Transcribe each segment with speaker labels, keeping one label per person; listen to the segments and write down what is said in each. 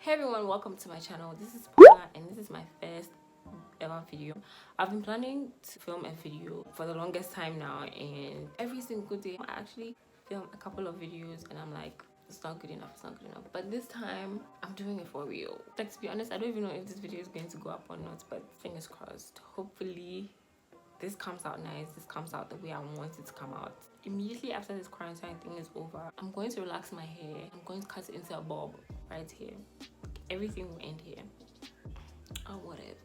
Speaker 1: Hey everyone, welcome to my channel. This is Paula and this is my first ever video. I've been planning to film a video for the longest time now, and every single day I actually film a couple of videos and I'm like, it's not good enough, but this time I'm doing it for real. Like, to be honest, I don't even know if this video is going to go up or not, but fingers crossed. Hopefully this comes out nice, this comes out the way I want it to come out. Immediately after this quarantine thing is over, I'm going to relax my hair. I'm going to cut it into a bob right here. Everything will end here. Or whatever.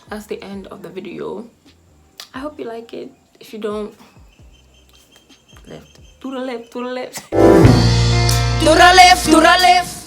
Speaker 1: That's the end of the video. I hope you like it. If you don't, left to the left, to the left, to the left, to the left.